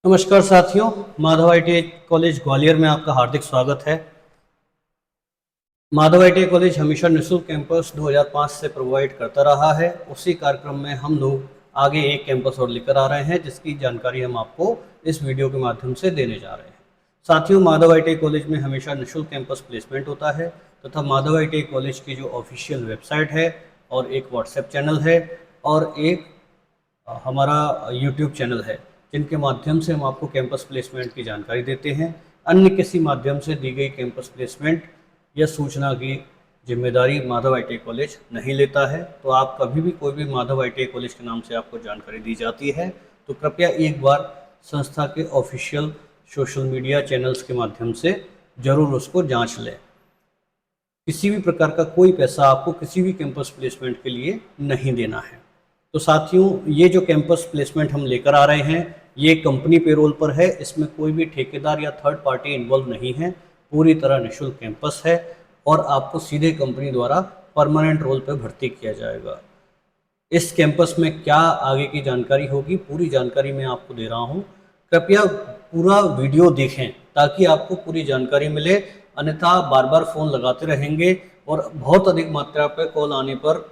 नमस्कार साथियों, Madhav ITI college Gwalior में आपका हार्दिक स्वागत है। माधव आईटीआई कॉलेज हमेशा निःशुल्क कैंपस 2005 से प्रोवाइड करता रहा है। उसी कार्यक्रम में हम लोग आगे एक कैंपस और लेकर आ रहे हैं, जिसकी जानकारी हम आपको इस वीडियो के माध्यम से देने जा रहे हैं। साथियों, माधव आईटीआई कॉलेज में हमेशा निःशुल्क कैंपस प्लेसमेंट होता है तथा माधव आईटीआई कॉलेज की जो ऑफिशियल वेबसाइट है और एक व्हाट्सएप चैनल है और एक हमारा यूट्यूब चैनल है, जिनके माध्यम से हम आपको कैंपस प्लेसमेंट की जानकारी देते हैं। अन्य किसी माध्यम से दी गई कैंपस प्लेसमेंट या सूचना की जिम्मेदारी माधव आईटीआई कॉलेज नहीं लेता है। तो आप कभी भी कोई भी माधव आईटीआई कॉलेज के नाम से आपको जानकारी दी जाती है तो कृपया एक बार संस्था के ऑफिशियल सोशल मीडिया चैनल्स के माध्यम से ज़रूर उसको जांच लें। किसी भी प्रकार का कोई पैसा आपको किसी भी कैंपस प्लेसमेंट के लिए नहीं देना है। तो साथियों, ये जो कैंपस प्लेसमेंट हम लेकर आ रहे हैं ये कंपनी पेरोल पर है। इसमें कोई भी ठेकेदार या थर्ड पार्टी इन्वॉल्व नहीं है। पूरी तरह निःशुल्क कैंपस है और आपको सीधे कंपनी द्वारा परमानेंट रोल पर भर्ती किया जाएगा। इस कैंपस में क्या आगे की जानकारी होगी, पूरी जानकारी मैं आपको दे रहा हूँ। कृपया पूरा वीडियो देखें ताकि आपको पूरी जानकारी मिले, अन्यथा बार बार फ़ोन लगाते रहेंगे और बहुत अधिक मात्रा पर कॉल आने पर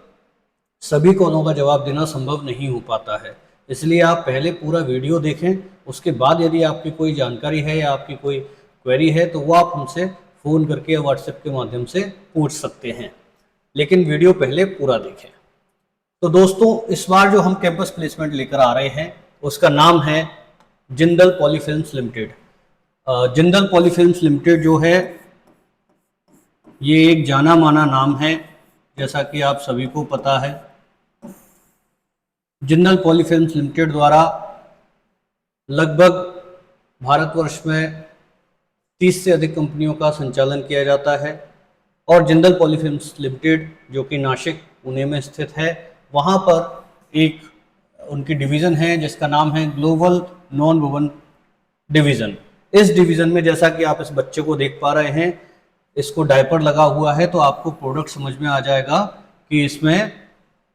सभी कॉलों का जवाब देना संभव नहीं हो पाता है। इसलिए आप पहले पूरा वीडियो देखें, उसके बाद यदि आपकी कोई जानकारी है या आपकी कोई क्वेरी है तो वो आप हमसे फ़ोन करके या व्हाट्सएप के माध्यम से पूछ सकते हैं, लेकिन वीडियो पहले पूरा देखें। तो दोस्तों, इस बार जो हम कैंपस प्लेसमेंट लेकर आ रहे हैं उसका नाम है जिंदल पॉलीफिल्म्स लिमिटेड। जिंदल पॉलीफिल्म्स लिमिटेड जो है ये एक जाना माना नाम है, जैसा कि आप सभी को पता है। जिंदल पॉलीफिल्म्स लिमिटेड द्वारा लगभग भारतवर्ष में 30 से अधिक कंपनियों का संचालन किया जाता है और जिंदल पॉलीफिल्म्स लिमिटेड जो कि नासिक पुणे में स्थित है, वहाँ पर एक उनकी डिवीज़न है जिसका नाम है ग्लोबल नॉन वुवन डिवीज़न। इस डिवीज़न में जैसा कि आप इस बच्चे को देख पा रहे हैं, इसको डायपर लगा हुआ है, तो आपको प्रोडक्ट समझ में आ जाएगा कि इसमें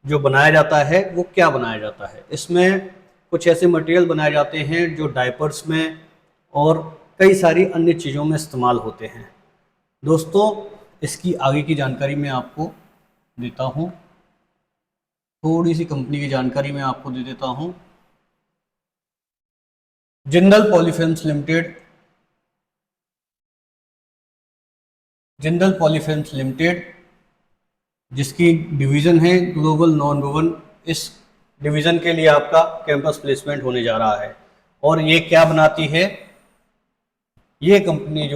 जो बनाया जाता है वो क्या बनाया जाता है। इसमें कुछ ऐसे मटेरियल बनाए जाते हैं जो डायपर्स में और कई सारी अन्य चीज़ों में इस्तेमाल होते हैं। दोस्तों, इसकी आगे की जानकारी मैं आपको देता हूँ। थोड़ी सी कंपनी की जानकारी मैं आपको दे देता हूँ। जिंदल पॉलीफिल्म्स लिमिटेड, जिंदल पॉलीफिल्म्स लिमिटेड जिसकी डिवीज़न है ग्लोबल नॉन वुवन, इस डिवीज़न के लिए आपका कैंपस प्लेसमेंट होने जा रहा है। और ये क्या बनाती है? ये कंपनी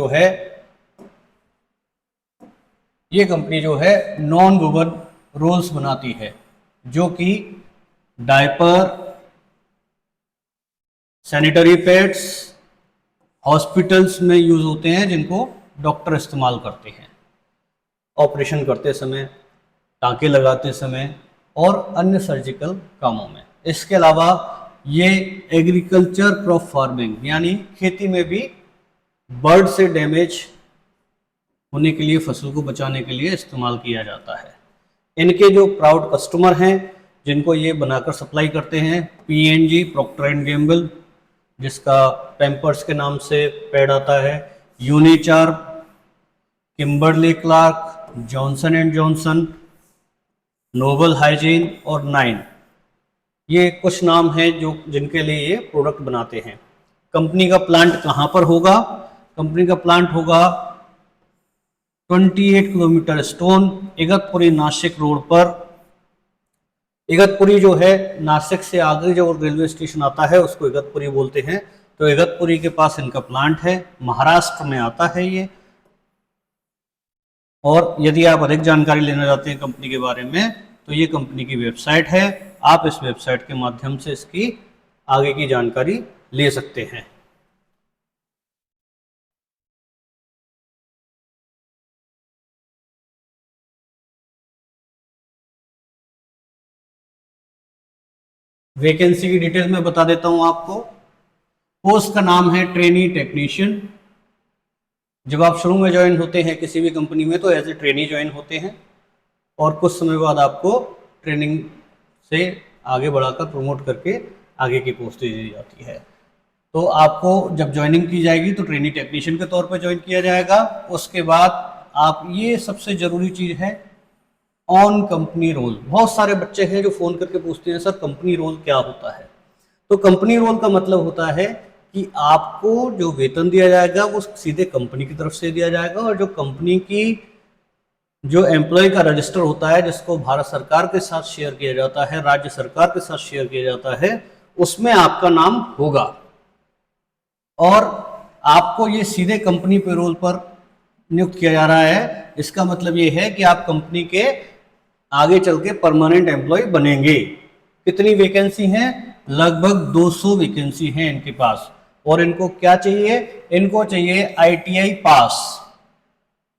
जो है नॉन वुवन रोल्स बनाती है, जो कि डायपर, सैनिटरी पैड्स हॉस्पिटल्स में यूज़ होते हैं, जिनको डॉक्टर इस्तेमाल करते हैं ऑपरेशन करते समय, टाँके लगाते समय और अन्य सर्जिकल कामों में। इसके अलावा ये एग्रीकल्चर क्रॉप फार्मिंग यानी खेती में भी बर्ड से डैमेज होने के लिए, फसल को बचाने के लिए इस्तेमाल किया जाता है। इनके जो प्राउड कस्टमर हैं जिनको ये बनाकर सप्लाई करते हैं, पीएनजी, प्रॉक्टर एंड गैम्बल जिसका पैम्पर्स के नाम से पैड आता है, Unicharm, Kimberly Clark, Johnson and Johnson, Noble Hygiene और नाइन। ये कुछ नाम हैं जो जिनके लिए ये प्रोडक्ट बनाते हैं। कंपनी का प्लांट कहाँ पर होगा? कंपनी का प्लांट होगा 28 kilometre stone, Igatpuri Nashik road पर। इगतपुरी जो है नासिक से आगे जो रेलवे स्टेशन आता है उसको इगतपुरी बोलते हैं। तो इगतपुरी के पास इनका प्लांट है, महाराष्ट्र में आता है ये। और यदि आप अधिक जानकारी लेना चाहते हैं कंपनी के बारे में तो ये कंपनी की वेबसाइट है, आप इस वेबसाइट के माध्यम से इसकी आगे की जानकारी ले सकते हैं। वैकेंसी की डिटेल में बता देता हूं आपको। पोस्ट का नाम है ट्रेनी टेक्नीशियन। जब आप शुरू में ज्वाइन होते हैं किसी भी कंपनी में तो एज ए ट्रेनी ज्वाइन होते हैं और कुछ समय बाद आपको ट्रेनिंग से आगे बढ़ाकर प्रमोट करके आगे की पोस्ट दी जाती है। तो आपको जब ज्वाइनिंग की जाएगी तो ट्रेनी टेक्नीशियन के तौर पर ज्वाइन किया जाएगा। उसके बाद आप, ये सबसे ज़रूरी चीज़ है, ऑन कंपनी रोल। बहुत सारे बच्चे हैं जो फ़ोन करके पूछते हैं सर कंपनी रोल क्या होता है। तो कंपनी रोल का मतलब होता है कि आपको जो वेतन दिया जाएगा वो सीधे कंपनी की तरफ से दिया जाएगा, और जो कंपनी की जो एम्प्लॉय का रजिस्टर होता है, जिसको भारत सरकार के साथ शेयर किया जाता है, राज्य सरकार के साथ शेयर किया जाता है, उसमें आपका नाम होगा और आपको ये सीधे कंपनी पेरोल पर नियुक्त किया जा रहा है। इसका मतलब ये है कि आप कंपनी के आगे चल के परमानेंट एम्प्लॉय बनेंगे। कितनी वैकेंसी हैं? लगभग 200 वैकेंसी हैं इनके पास। और इनको क्या चाहिए? इनको चाहिए ITI पास।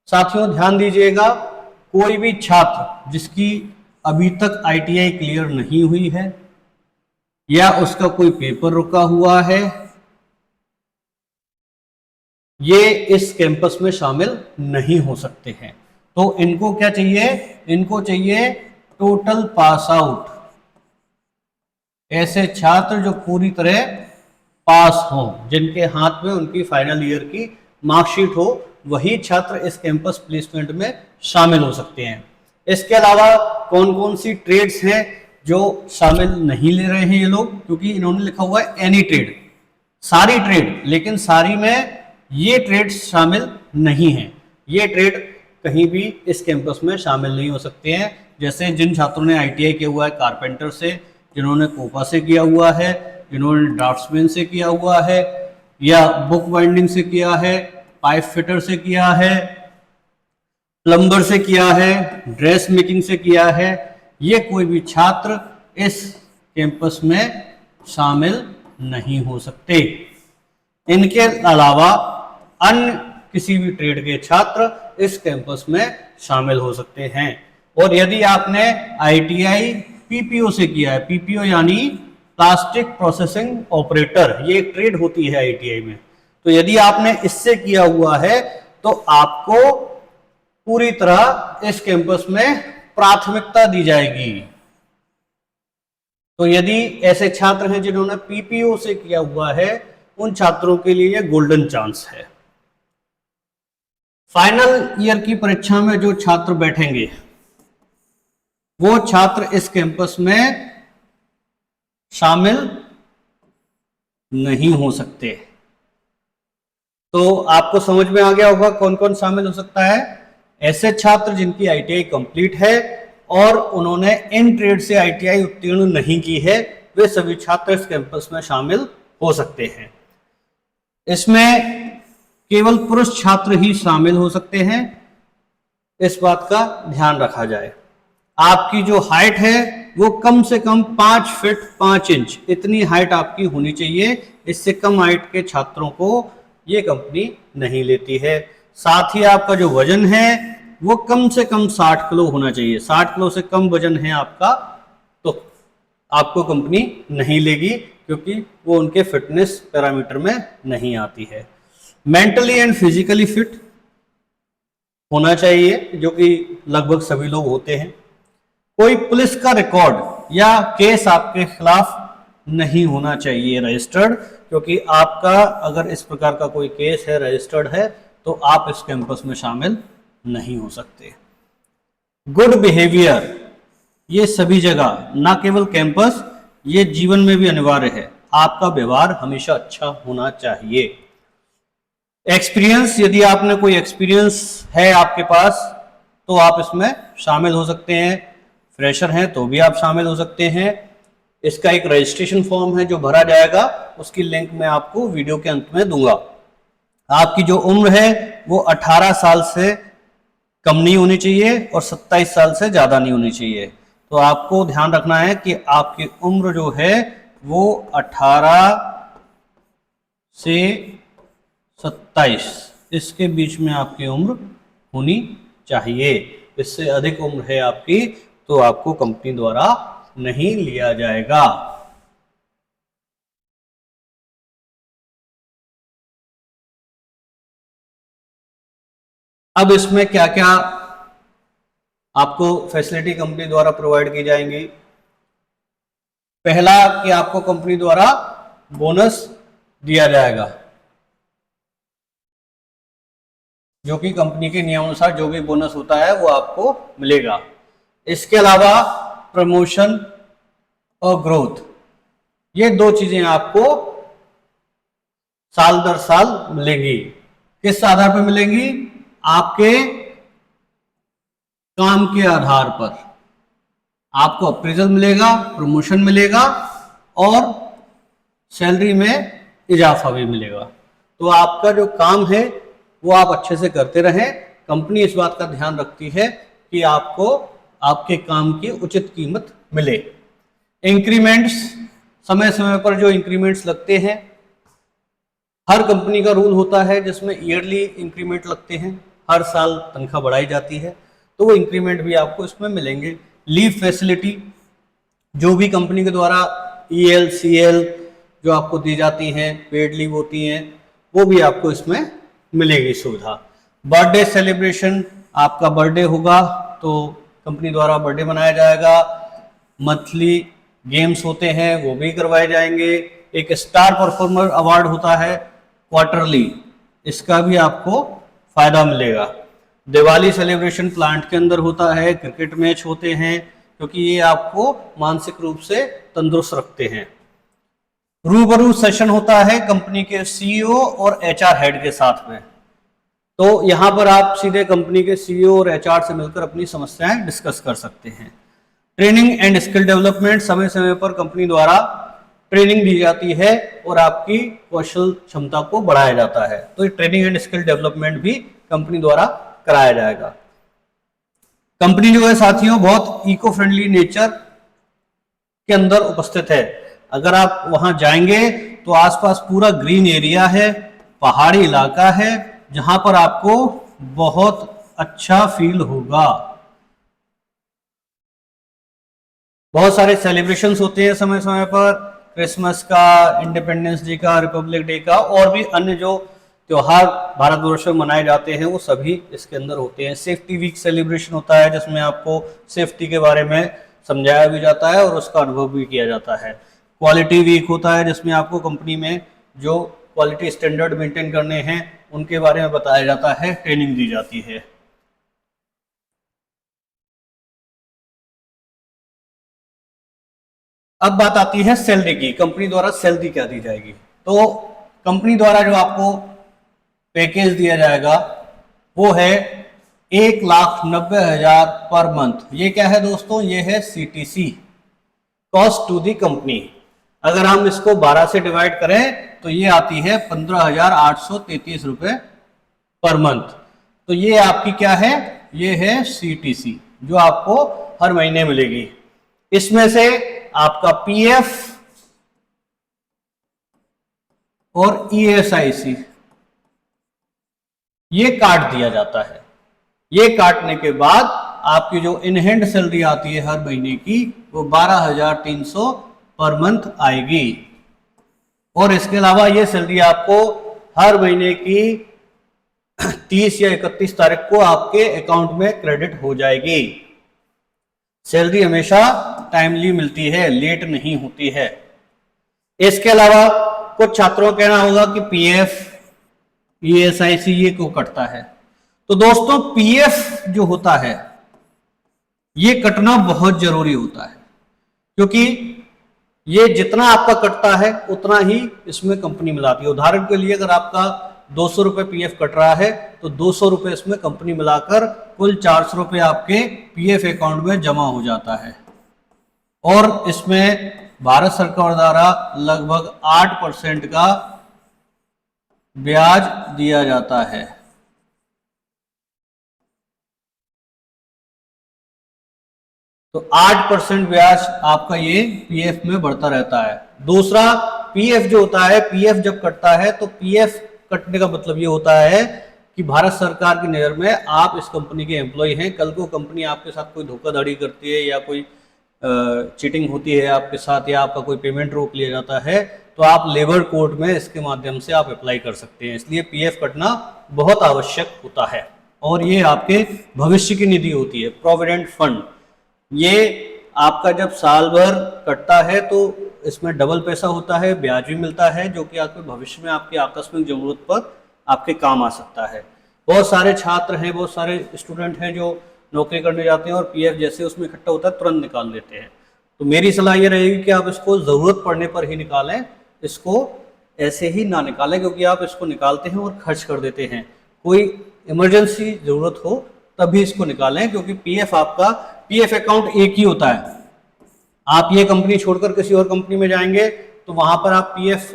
साथियों ध्यान दीजिएगा, कोई भी छात्र जिसकी अभी तक ITI क्लियर नहीं हुई है या उसका कोई पेपर रुका हुआ है, ये इस कैंपस में शामिल नहीं हो सकते हैं। तो इनको क्या चाहिए? इनको चाहिए टोटल पास आउट, ऐसे छात्र जो पूरी तरह पास हो, जिनके हाथ में उनकी फाइनल ईयर की मार्कशीट हो, वही छात्र इस कैंपस प्लेसमेंट में शामिल हो सकते हैं। इसके अलावा कौन कौन सी ट्रेड्स हैं जो शामिल नहीं ले रहे हैं ये लोग? क्योंकि इन्होंने लिखा हुआ है एनी ट्रेड, सारी ट्रेड, लेकिन सारी में ये ट्रेड्स शामिल नहीं हैं। ये ट्रेड कहीं भी इस कैंपस में शामिल नहीं हो सकते हैं। जैसे जिन छात्रों ने ITI किया हुआ है कारपेंटर से, जिन्होंने कोपा से किया हुआ है, जिन्होंने ड्राफ्ट्समैन से किया हुआ है, या बुक बाइंडिंग से किया है, पाइप फिटर से किया है, प्लम्बर से किया है, ड्रेस मेकिंग से किया है, ये कोई भी छात्र इस कैंपस में शामिल नहीं हो सकते। इनके अलावा अन्य किसी भी ट्रेड के छात्र इस कैंपस में शामिल हो सकते हैं। और यदि आपने ITI PPO से किया है, PPO यानी प्लास्टिक प्रोसेसिंग ऑपरेटर, ये एक ट्रेड होती है ITI में, तो यदि आपने इससे किया हुआ है तो आपको पूरी तरह इस कैंपस में प्राथमिकता दी जाएगी। तो यदि ऐसे छात्र हैं जिन्होंने PPO से किया हुआ है, उन छात्रों के लिए गोल्डन चांस है। फाइनल ईयर की परीक्षा में जो छात्र बैठेंगे वो छात्र इस कैंपस में शामिल नहीं हो सकते। तो आपको समझ में आ गया होगा कौन कौन शामिल हो सकता है। ऐसे छात्र जिनकी ITI कंप्लीट है और उन्होंने इन ट्रेड से ITI उत्तीर्ण नहीं की है, वे सभी छात्र इस कैंपस में शामिल हो सकते हैं। इसमें केवल पुरुष छात्र ही शामिल हो सकते हैं, इस बात का ध्यान रखा जाए। आपकी जो हाइट है वो कम से कम 5 फीट 5 इंच, इतनी हाइट आपकी होनी चाहिए। इससे कम हाइट के छात्रों को ये कंपनी नहीं लेती है। साथ ही आपका जो वजन है वो कम से कम 60 किलो होना चाहिए। 60 किलो से कम वजन है आपका तो आपको कंपनी नहीं लेगी, क्योंकि वो उनके फिटनेस पैरामीटर में नहीं आती है। मेंटली एंड फिजिकली फिट होना चाहिए, जो कि लगभग सभी लोग होते हैं। कोई पुलिस का रिकॉर्ड या केस आपके खिलाफ नहीं होना चाहिए रजिस्टर्ड, क्योंकि आपका अगर इस प्रकार का कोई केस है, रजिस्टर्ड है, तो आप इस कैंपस में शामिल नहीं हो सकते। गुड बिहेवियर, ये सभी जगह, ना केवल कैंपस, ये जीवन में भी अनिवार्य है। आपका व्यवहार हमेशा अच्छा होना चाहिए। एक्सपीरियंस, यदि आपने कोई एक्सपीरियंस है आपके पास तो आप इसमें शामिल हो सकते हैं। फ्रेशर हैं तो भी आप शामिल हो सकते हैं। इसका एक रजिस्ट्रेशन फॉर्म है जो भरा जाएगा, उसकी लिंक मैं आपको वीडियो के अंत में दूंगा। आपकी जो उम्र है वो 18 साल से कम नहीं होनी चाहिए और 27 साल से ज़्यादा नहीं होनी चाहिए। तो आपको ध्यान रखना है कि आपकी उम्र जो है वो 18 से 27 इसके बीच में आपकी उम्र होनी चाहिए। इससे अधिक उम्र है आपकी तो आपको कंपनी द्वारा नहीं लिया जाएगा। अब इसमें क्या क्या आपको फैसिलिटी कंपनी द्वारा प्रोवाइड की जाएंगी। पहला कि आपको कंपनी द्वारा बोनस दिया जाएगा, जो कि कंपनी के नियमानुसार जो भी बोनस होता है वो आपको मिलेगा। इसके अलावा प्रमोशन और ग्रोथ, ये दो चीजें आपको साल दर साल मिलेंगी। किस आधार पर मिलेंगी? आपके काम के आधार पर आपको अप्रेजल मिलेगा, प्रमोशन मिलेगा और सैलरी में इजाफा भी मिलेगा। तो आपका जो काम है वो आप अच्छे से करते रहें। कंपनी इस बात का ध्यान रखती है कि आपको आपके काम की उचित कीमत मिले। इंक्रीमेंट्स, समय समय पर जो इंक्रीमेंट्स लगते हैं, हर कंपनी का रूल होता है जिसमें ईयरली इंक्रीमेंट लगते हैं, हर साल तनख्वाह बढ़ाई जाती है, तो वो इंक्रीमेंट भी आपको इसमें मिलेंगे। लीव फैसिलिटी, जो भी कंपनी के द्वारा EL CL जो आपको दी जाती हैं, पेड लीव होती हैं, वो भी आपको इसमें मिलेगी सुविधा। बर्थडे सेलिब्रेशन, आपका बर्थडे होगा तो कंपनी द्वारा बर्थडे मनाया जाएगा। मंथली गेम्स होते हैं वो भी करवाए जाएंगे। एक स्टार परफॉर्मर अवार्ड होता है क्वार्टरली, इसका भी आपको फायदा मिलेगा। दिवाली सेलिब्रेशन प्लांट के अंदर होता है, क्रिकेट मैच होते हैं, क्योंकि ये आपको मानसिक रूप से तंदुरुस्त रखते हैं। रूबरू सेशन होता है कंपनी के CEO और HR हेड के साथ में, तो यहाँ पर आप सीधे कंपनी के CEO और HR से मिलकर अपनी समस्याएं डिस्कस कर सकते हैं। ट्रेनिंग एंड स्किल डेवलपमेंट, समय समय पर कंपनी द्वारा ट्रेनिंग दी जाती है और आपकी कौशल क्षमता को बढ़ाया जाता है, तो ट्रेनिंग एंड स्किल डेवलपमेंट भी कंपनी द्वारा कराया जाएगा। कंपनी जो है साथियों बहुत इको फ्रेंडली नेचर के अंदर उपस्थित है। अगर आप वहां जाएंगे तो आसपास पूरा ग्रीन एरिया है, पहाड़ी इलाका है, जहां पर आपको बहुत अच्छा फील होगा। बहुत सारे सेलिब्रेशंस होते हैं समय समय पर, क्रिसमस का, इंडिपेंडेंस डे का, रिपब्लिक डे का, और भी अन्य जो त्योहार भारतवर्ष में मनाए जाते हैं वो सभी इसके अंदर होते हैं। सेफ्टी वीक सेलिब्रेशन होता है जिसमें आपको सेफ्टी के बारे में समझाया भी जाता है और उसका अनुभव भी किया जाता है। क्वालिटी वीक होता है जिसमें आपको कंपनी में जो क्वालिटी स्टैंडर्ड मेंटेन करने हैं उनके बारे में बताया जाता है, ट्रेनिंग दी जाती है। अब बात आती है सैलरी की, कंपनी द्वारा सैलरी क्या दी जाएगी। तो कंपनी द्वारा जो आपको पैकेज दिया जाएगा वो है 1,90,000 पर मंथ। ये क्या है दोस्तों? ये है CTC, cost to the company. अगर हम इसको 12 से डिवाइड करें तो ये आती है 15,833 रुपए पर मंथ। तो ये आपकी क्या है? ये है CTC जो आपको हर महीने मिलेगी। इसमें से आपका PF और ESIC ये काट दिया जाता है। ये काटने के बाद आपकी जो इन हैंड सैलरी आती है हर महीने की वो 12,300 पर मंथ आएगी। और इसके अलावा ये सैलरी आपको हर महीने की 30 या 31 तारीख को आपके अकाउंट में क्रेडिट हो जाएगी। सैलरी हमेशा टाइमली मिलती है, लेट नहीं होती है। इसके अलावा कुछ छात्रों का कहना होगा कि PF ESIC ये क्यों कटता है। तो दोस्तों PF जो होता है ये कटना बहुत जरूरी होता है, क्योंकि ये जितना आपका कटता है उतना ही इसमें कंपनी मिलाती है। उदाहरण के लिए अगर आपका 200 रुपए PF कट रहा है तो 200 रुपए इसमें कंपनी मिलाकर कुल 400 रुपए आपके PF अकाउंट में जमा हो जाता है। और इसमें भारत सरकार द्वारा लगभग 8% का ब्याज दिया जाता है। तो 8% ब्याज आपका ये PF में बढ़ता रहता है। दूसरा PF जो होता है, PF जब कटता है तो PF कटने का मतलब ये होता है कि भारत सरकार की नज़र में आप इस कंपनी के एम्प्लॉय हैं। कल को कंपनी आपके साथ कोई धोखाधड़ी करती है या कोई चीटिंग होती है आपके साथ, या आपका कोई पेमेंट रोक लिया जाता है, तो आप लेबर कोर्ट में इसके माध्यम से आप अप्लाई कर सकते हैं। इसलिए PF कटना बहुत आवश्यक होता है। और ये आपके भविष्य की निधि होती है, प्रोविडेंट फंड। ये आपका जब साल भर कटता है तो इसमें डबल पैसा होता है, ब्याज भी मिलता है, जो कि आपके भविष्य में आपकी आकस्मिक जरूरत पर आपके काम आ सकता है। बहुत सारे छात्र हैं, बहुत सारे स्टूडेंट हैं जो नौकरी करने जाते हैं और पीएफ जैसे उसमें इकट्ठा होता है तुरंत निकाल लेते हैं। तो मेरी सलाह ये रहेगी कि आप इसको ज़रूरत पड़ने पर ही निकालें, इसको ऐसे ही ना निकालें, क्योंकि आप इसको निकालते हैं और खर्च कर देते हैं। कोई इमरजेंसी ज़रूरत हो तभी इसको निकालें, क्योंकि पीएफ आपका पीएफ अकाउंट एक ही होता है। आप ये कंपनी छोड़कर किसी और कंपनी में जाएंगे तो वहां पर आप पीएफ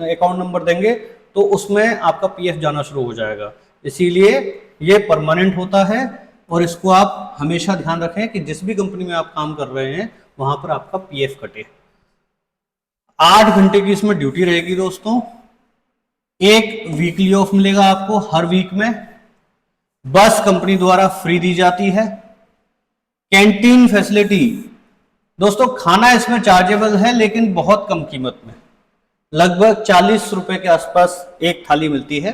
अकाउंट नंबर देंगे तो उसमें आपका पीएफ जाना शुरू हो जाएगा। इसीलिए ये परमानेंट होता है और इसको आप हमेशा ध्यान रखें कि जिस भी कंपनी में आप काम कर रहे हैं वहां पर आपका पीएफ कटे। 8 घंटे की इसमें ड्यूटी रहेगी दोस्तों। एक वीकली ऑफ मिलेगा आपको हर वीक में। बस कंपनी द्वारा फ्री दी जाती है। कैंटीन फैसिलिटी दोस्तों, खाना इसमें चार्जेबल है लेकिन बहुत कम कीमत में, लगभग 40 रुपए के आसपास एक थाली मिलती है,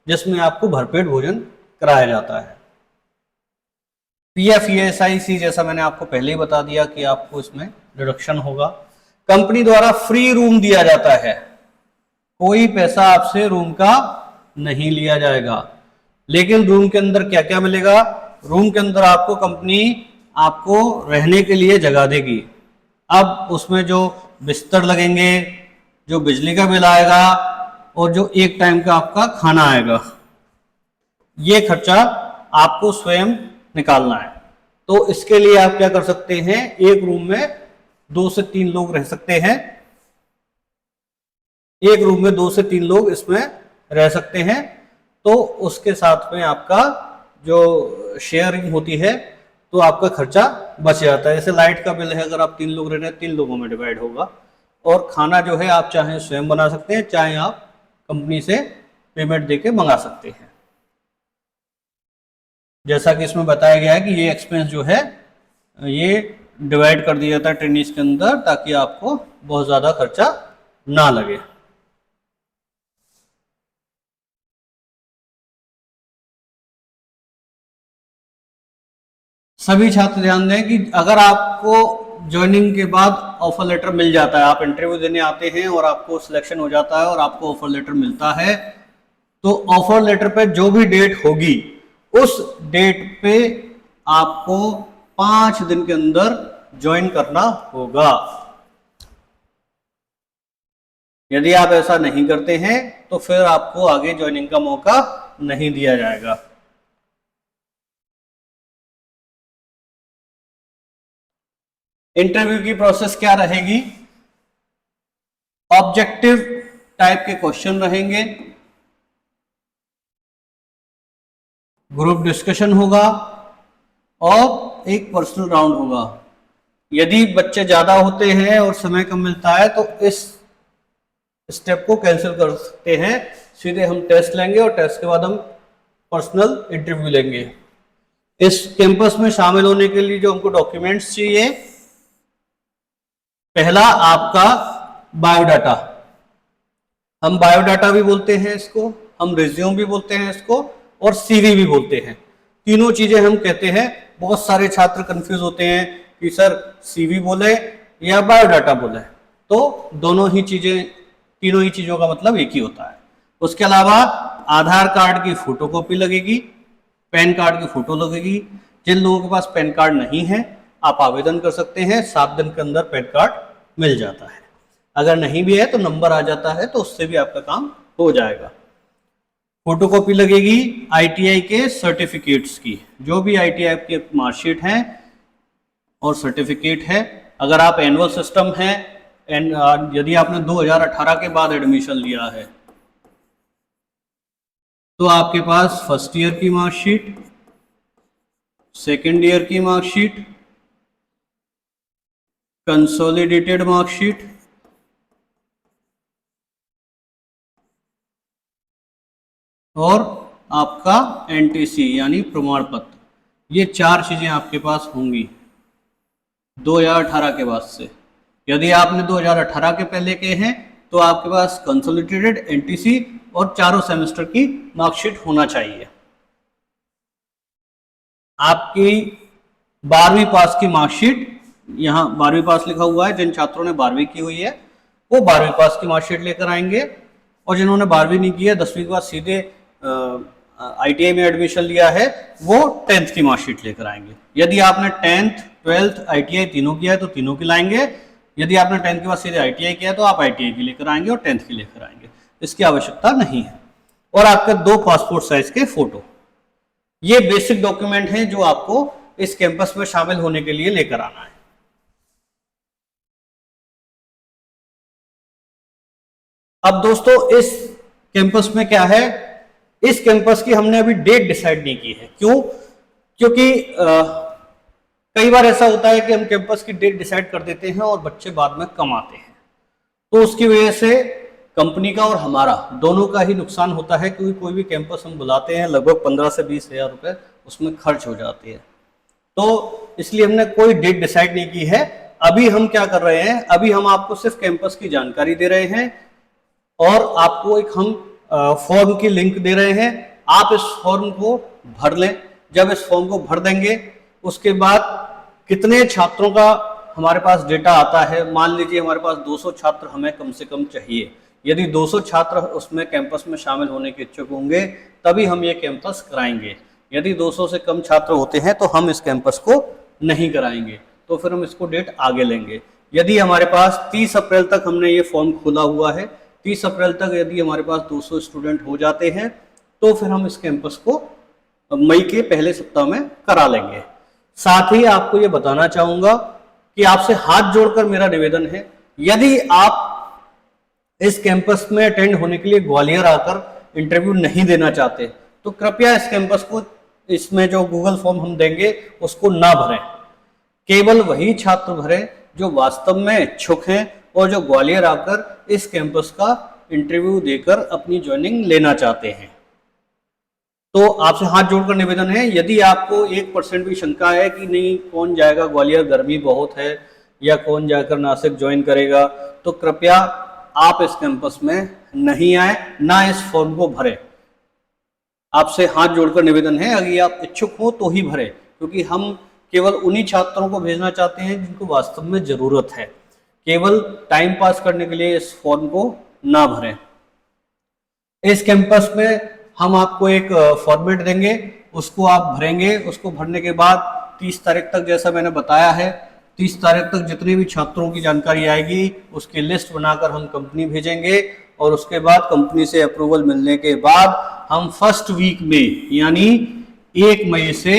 जिसमें आपको भरपेट भोजन कराया जाता है। पीएफ ईएसआईसी जैसा मैंने आपको पहले ही बता दिया कि आपको इसमें डिडक्शन होगा। कंपनी द्वारा फ्री रूम दिया जाता है, कोई पैसा आपसे रूम का नहीं लिया जाएगा। लेकिन रूम के अंदर क्या क्या मिलेगा? रूम के अंदर आपको कंपनी आपको रहने के लिए जगह देगी। अब उसमें जो बिस्तर लगेंगे, जो बिजली का बिल आएगा और जो एक टाइम का आपका खाना आएगा, ये खर्चा आपको स्वयं निकालना है। तो इसके लिए आप क्या कर सकते हैं, एक रूम में 2 से 3 लोग रह सकते हैं। एक रूम में 2 से 3 लोग इसमें रह सकते हैं। तो उसके साथ में आपका जो शेयरिंग होती है तो आपका खर्चा बच जाता है। जैसे लाइट का बिल है, अगर आप 3 लोग रह रहे हैं 3 लोगों में डिवाइड होगा। और खाना जो है आप चाहे स्वयं बना सकते हैं, चाहे आप कंपनी से पेमेंट देके मंगा सकते हैं। जैसा कि इसमें बताया गया है कि ये एक्सपेंस जो है ये डिवाइड कर दिया जाता है ट्रेनिज के अंदर, ताकि आपको बहुत ज़्यादा खर्चा ना लगे। सभी छात्र ध्यान दें कि अगर आपको ज्वाइनिंग के बाद ऑफर लेटर मिल जाता है, आप इंटरव्यू देने आते हैं और आपको सिलेक्शन हो जाता है और आपको ऑफर लेटर मिलता है, तो ऑफर लेटर पे जो भी डेट होगी उस डेट पे आपको 5 दिन के अंदर ज्वाइन करना होगा। यदि आप ऐसा नहीं करते हैं तो फिर आपको आगे ज्वाइनिंग का मौका नहीं दिया जाएगा। इंटरव्यू की प्रोसेस क्या रहेगी? ऑब्जेक्टिव टाइप के क्वेश्चन रहेंगे, ग्रुप डिस्कशन होगा और एक पर्सनल राउंड होगा। यदि बच्चे ज्यादा होते हैं और समय कम मिलता है तो इस स्टेप को कैंसिल कर सकते हैं, सीधे हम टेस्ट लेंगे और टेस्ट के बाद हम पर्सनल इंटरव्यू लेंगे। इस कैंपस में शामिल होने के लिए जो हमको डॉक्यूमेंट्स चाहिए, पहला आपका बायोडाटा, हम बायोडाटा भी बोलते हैं इसको, हम रिज्यूम भी बोलते हैं इसको, और सीवी भी बोलते हैं। तीनों चीजें हम कहते हैं। बहुत सारे छात्र कंफ्यूज होते हैं कि सर सीवी बोले या बायोडाटा बोले, तो दोनों ही चीजें, तीनों ही चीजों का मतलब एक ही होता है। उसके अलावा आधार कार्ड की फोटोकॉपी लगेगी, पैन कार्ड की फोटो लगेगी। जिन लोगों के पास पैन कार्ड नहीं है आप आवेदन कर सकते हैं, 7 दिन के अंदर पैन कार्ड मिल जाता है। अगर नहीं भी है तो नंबर आ जाता है, तो उससे भी आपका काम हो जाएगा। फोटोकॉपी लगेगी आईटीआई के सर्टिफिकेट्स की, जो भी आईटीआई के मार्कशीट हैं और सर्टिफिकेट है। अगर आप एनुअल सिस्टम है, यदि आपने 2018 के बाद एडमिशन लिया है तो आपके पास फर्स्ट ईयर की मार्कशीट, सेकेंड ईयर की मार्कशीट, कंसोलिडेटेड मार्कशीट और आपका एनटीसी यानी प्रमाण पत्र, ये 4 चीजें आपके पास होंगी 2018 के बाद से। यदि आपने 2018 के पहले के हैं तो आपके पास कंसोलिडेटेड, एनटीसी और चारों सेमेस्टर की मार्कशीट होना चाहिए। आपकी 12वीं पास की मार्कशीट, यहाँ 12वीं पास लिखा हुआ है, जिन छात्रों ने 12वीं की हुई है वो 12वीं पास की मार्कशीट लेकर आएंगे, और जिन्होंने 12वीं नहीं की है, 10वीं के बाद सीधे ITI में एडमिशन लिया है, वो 10th की मार्कशीट लेकर आएंगे। यदि आपने 10th 12th ITI तीनों किया है तो तीनों की लाएंगे, यदि आपने 10th के बाद सीधे ITI किया है तो आप ITI की लेकर आएंगे और 10th की लेकर आएंगे, इसकी आवश्यकता नहीं है। और आपके 2 पासपोर्ट साइज के फोटो, ये बेसिक डॉक्यूमेंट हैं जो आपको इस कैंपस में शामिल होने के लिए लेकर आना है। अब दोस्तों इस कैंपस में क्या है, इस कैंपस की हमने अभी डेट डिसाइड नहीं की है। क्यों? क्योंकि कई बार ऐसा होता है कि हम कैंपस की डेट डिसाइड कर देते हैं और बच्चे बाद में कम आते हैं, तो उसकी वजह से कंपनी का और हमारा दोनों का ही नुकसान होता है, क्योंकि कोई भी कैंपस हम बुलाते हैं लगभग 15 से 20 हजार रुपए उसमें खर्च हो जाती है। तो इसलिए हमने कोई डेट डिसाइड नहीं की है। अभी हम क्या कर रहे हैं, अभी हम आपको सिर्फ कैंपस की जानकारी दे रहे हैं और आपको एक हम फॉर्म की लिंक दे रहे हैं। आप इस फॉर्म को भर लें। जब इस फॉर्म को भर देंगे उसके बाद कितने छात्रों का हमारे पास डेटा आता है, मान लीजिए हमारे पास 200 छात्र हमें कम से कम चाहिए। यदि 200 छात्र उसमें कैंपस में शामिल होने के इच्छुक होंगे तभी हम ये कैंपस कराएंगे। यदि 200 से कम छात्र होते हैं तो हम इस कैंपस को नहीं कराएंगे, तो फिर हम इसको डेट आगे लेंगे। यदि हमारे पास 30 अप्रैल तक हमने ये फॉर्म खोला हुआ है, 30 अप्रैल तक यदि हमारे पास 200 स्टूडेंट हो जाते हैं तो फिर हम इस कैंपस को मई के पहले सप्ताह में करा लेंगे। साथ ही आपको ये बताना चाहूंगा कि आपसे हाथ जोड़कर मेरा निवेदन है, यदि आप इस कैंपस में अटेंड होने के लिए ग्वालियर आकर इंटरव्यू नहीं देना चाहते तो कृपया इस कैंपस को, इसमें जो गूगल फॉर्म हम देंगे उसको ना भरें। केवल वही छात्र भरें जो वास्तव में इच्छुक हैं और जो ग्वालियर आकर इस कैंपस का इंटरव्यू देकर अपनी ज्वाइनिंग लेना चाहते हैं। तो आपसे हाथ जोड़कर निवेदन है, यदि आपको 1% भी शंका है कि नहीं कौन जाएगा ग्वालियर, गर्मी बहुत है, या कौन जाकर नासिक ज्वाइन करेगा, तो कृपया आप इस कैंपस में नहीं आए, ना इस फॉर्म को भरें। आपसे हाथ जोड़कर निवेदन है, अगर आप इच्छुक हो तो ही भरें, क्योंकि हम केवल उन्हीं छात्रों को भेजना चाहते हैं जिनको वास्तव में जरूरत है। केवल टाइम पास करने के लिए इस फॉर्म को ना भरें। इस कैंपस में हम आपको एक फॉर्मेट देंगे, उसको आप भरेंगे। उसको भरने के बाद 30 तारीख तक, जैसा मैंने बताया है, 30 तारीख तक जितने भी छात्रों की जानकारी आएगी उसकी लिस्ट बनाकर हम कंपनी भेजेंगे, और उसके बाद कंपनी से अप्रूवल मिलने के बाद हम फर्स्ट वीक में, यानी 1 मई से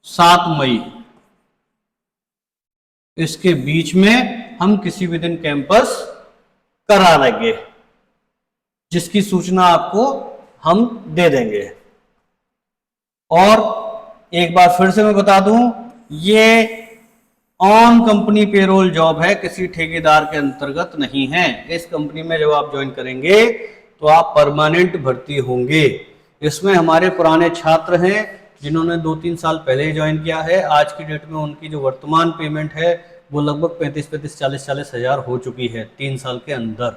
7 मई, इसके बीच में हम किसी भी दिन कैंपस करा लेंगे, जिसकी सूचना आपको हम दे देंगे। और एक बार फिर से मैं बता दूं, ये ऑन कंपनी पेरोल जॉब है, किसी ठेकेदार के अंतर्गत नहीं है। इस कंपनी में जब आप ज्वाइन करेंगे तो आप परमानेंट भर्ती होंगे। इसमें हमारे पुराने छात्र हैं जिन्होंने 2-3 साल पहले ज्वाइन किया है। आज की डेट में उनकी जो वर्तमान पेमेंट है वो लगभग 35-35, 40-40 हजार हो चुकी है 3 साल के अंदर।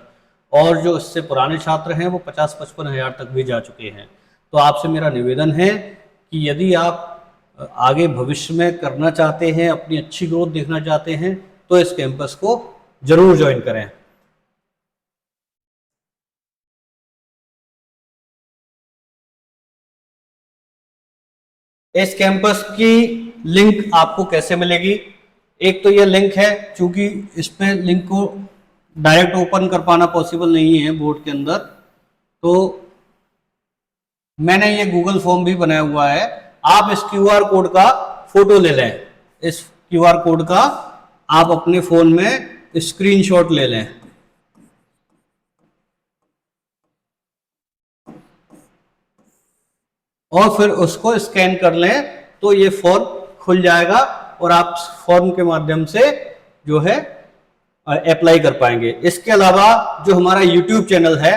और जो इससे पुराने छात्र हैं वो 50-55 हजार तक भी जा चुके हैं। तो आपसे मेरा निवेदन है कि यदि आप आगे भविष्य में करना चाहते हैं, अपनी अच्छी ग्रोथ देखना चाहते हैं, तो इस कैंपस को जरूर ज्वाइन करें। इस कैंपस की लिंक आपको कैसे मिलेगी? एक तो ये लिंक है, चूंकि इस पे लिंक को डायरेक्ट ओपन कर पाना पॉसिबल नहीं है बोर्ड के अंदर, तो मैंने ये गूगल फॉर्म भी बनाया हुआ है। आप इस क्यूआर कोड का फोटो ले लें। इस क्यूआर कोड का आप अपने फोन में स्क्रीनशॉट ले लें, और फिर उसको स्कैन कर लें तो ये फॉर्म खुल जाएगा और आप फॉर्म के माध्यम से जो है अप्लाई कर पाएंगे। इसके अलावा जो हमारा यूट्यूब चैनल है,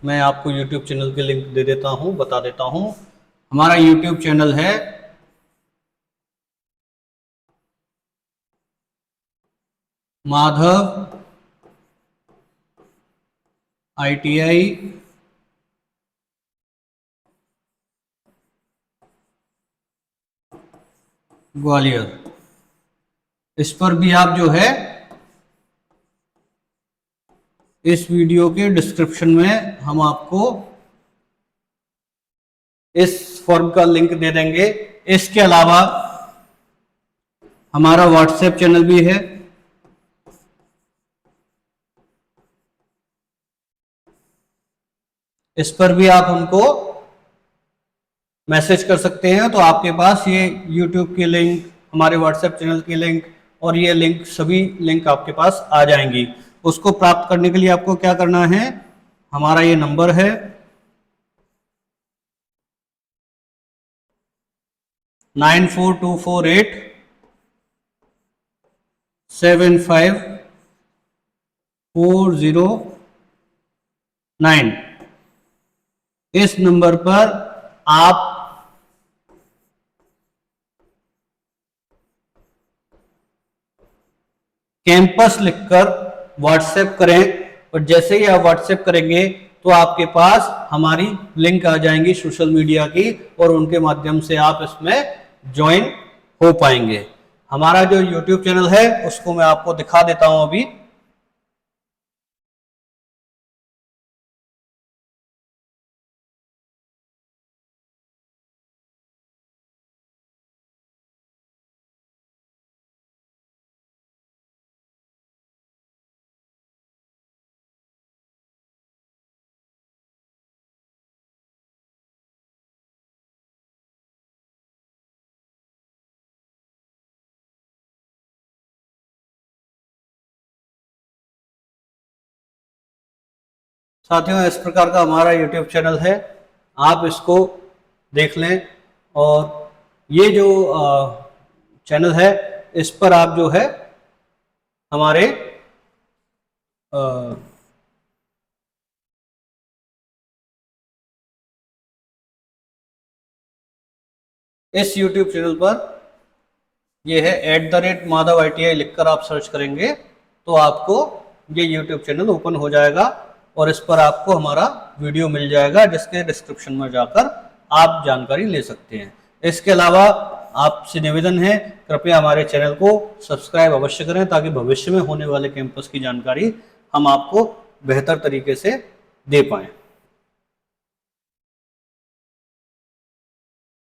मैं आपको यूट्यूब चैनल की लिंक दे देता हूं, बता देता हूं। हमारा यूट्यूब चैनल है माधव ITI ग्वालियर। इस पर भी आप जो है इस वीडियो के डिस्क्रिप्शन में हम आपको इस फॉर्म का लिंक दे देंगे। इसके अलावा हमारा व्हाट्सएप चैनल भी है, इस पर भी आप हमको मैसेज कर सकते हैं। तो आपके पास ये YouTube की लिंक, हमारे व्हाट्सएप चैनल की लिंक और ये लिंक, सभी लिंक आपके पास आ जाएंगी। उसको प्राप्त करने के लिए आपको क्या करना है, हमारा ये नंबर है 9424875409। इस नंबर पर आप कैंपस लिखकर व्हाट्सएप करें, और जैसे ही आप व्हाट्सएप करेंगे तो आपके पास हमारी लिंक आ जाएंगी सोशल मीडिया की, और उनके माध्यम से आप इसमें ज्वाइन हो पाएंगे। हमारा जो YouTube चैनल है उसको मैं आपको दिखा देता हूं अभी। साथियों, इस प्रकार का हमारा YouTube चैनल है, आप इसको देख लें। और ये जो चैनल है इस पर आप जो है हमारे इस YouTube चैनल पर ये है @माधव ITI लिखकर आप सर्च करेंगे तो आपको ये YouTube चैनल ओपन हो जाएगा, और इस पर आपको हमारा वीडियो मिल जाएगा जिसके डिस्क्रिप्शन में जाकर आप जानकारी ले सकते हैं। इसके अलावा आपसे निवेदन है, कृपया हमारे चैनल को सब्सक्राइब अवश्य करें ताकि भविष्य में होने वाले कैंपस की जानकारी हम आपको बेहतर तरीके से दे पाएं।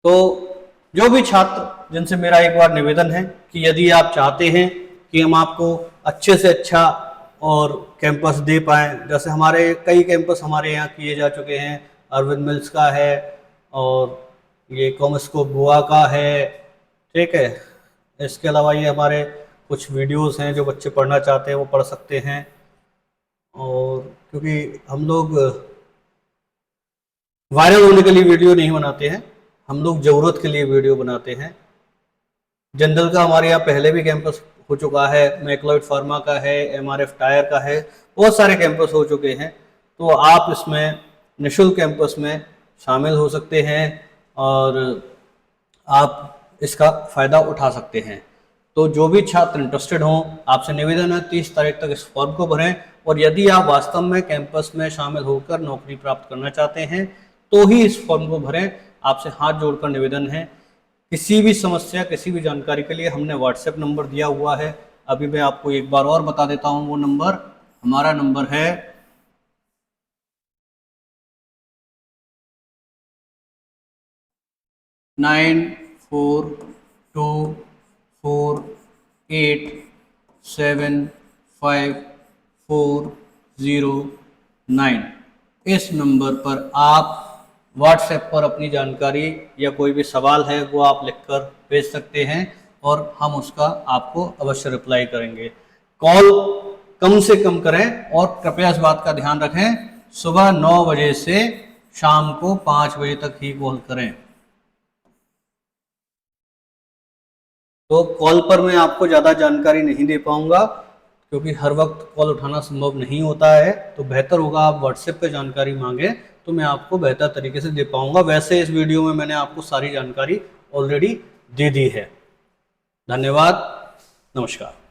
तो जो भी छात्र, जिनसे मेरा एक बार निवेदन है कि यदि आप चाहते हैं कि हम आपको अच्छे से अच्छा और कैंपस दे पाएँ, जैसे हमारे कई कैंपस हमारे यहाँ किए जा चुके हैं, अरविंद मिल्स का है और ये कॉमस्कोप गोवा का है, ठीक है। इसके अलावा ये हमारे कुछ वीडियोस हैं जो बच्चे पढ़ना चाहते हैं वो पढ़ सकते हैं। और क्योंकि हम लोग वायरल होने के लिए वीडियो नहीं बनाते हैं, हम लोग ज़रूरत के लिए वीडियो बनाते हैं। जनरल का हमारे यहाँ पहले भी कैंपस हो चुका है, मैक्लॉयड फार्मा का है, MRF टायर का है, बहुत सारे कैंपस हो चुके हैं। तो आप इसमें निःशुल्क कैंपस में शामिल हो सकते हैं और आप इसका फ़ायदा उठा सकते हैं। तो जो भी छात्र इंटरेस्टेड हों, आपसे निवेदन है 30 तारीख तक इस फॉर्म को भरें, और यदि आप वास्तव में कैंपस में शामिल होकर नौकरी प्राप्त करना चाहते हैं तो ही इस फॉर्म को भरें। आपसे हाथ जोड़कर निवेदन है, किसी भी समस्या, किसी भी जानकारी के लिए हमने व्हाट्सएप नंबर दिया हुआ है। अभी मैं आपको एक बार और बता देता हूं, वो नंबर, हमारा नंबर है 9424875409। इस नंबर पर आप व्हाट्सएप पर अपनी जानकारी या कोई भी सवाल है वो आप लिखकर भेज सकते हैं और हम उसका आपको अवश्य रिप्लाई करेंगे। कॉल कम से कम करें और कृपया इस बात का ध्यान रखें, सुबह 9 बजे से शाम को 5 बजे तक ही कॉल करें। तो कॉल पर मैं आपको ज़्यादा जानकारी नहीं दे पाऊंगा क्योंकि हर वक्त कॉल उठाना संभव नहीं होता है। तो बेहतर होगा आप व्हाट्सएप पे जानकारी मांगें तो मैं आपको बेहतर तरीके से दे पाऊंगा। वैसे इस वीडियो में मैंने आपको सारी जानकारी ऑलरेडी दे दी है। धन्यवाद, नमस्कार।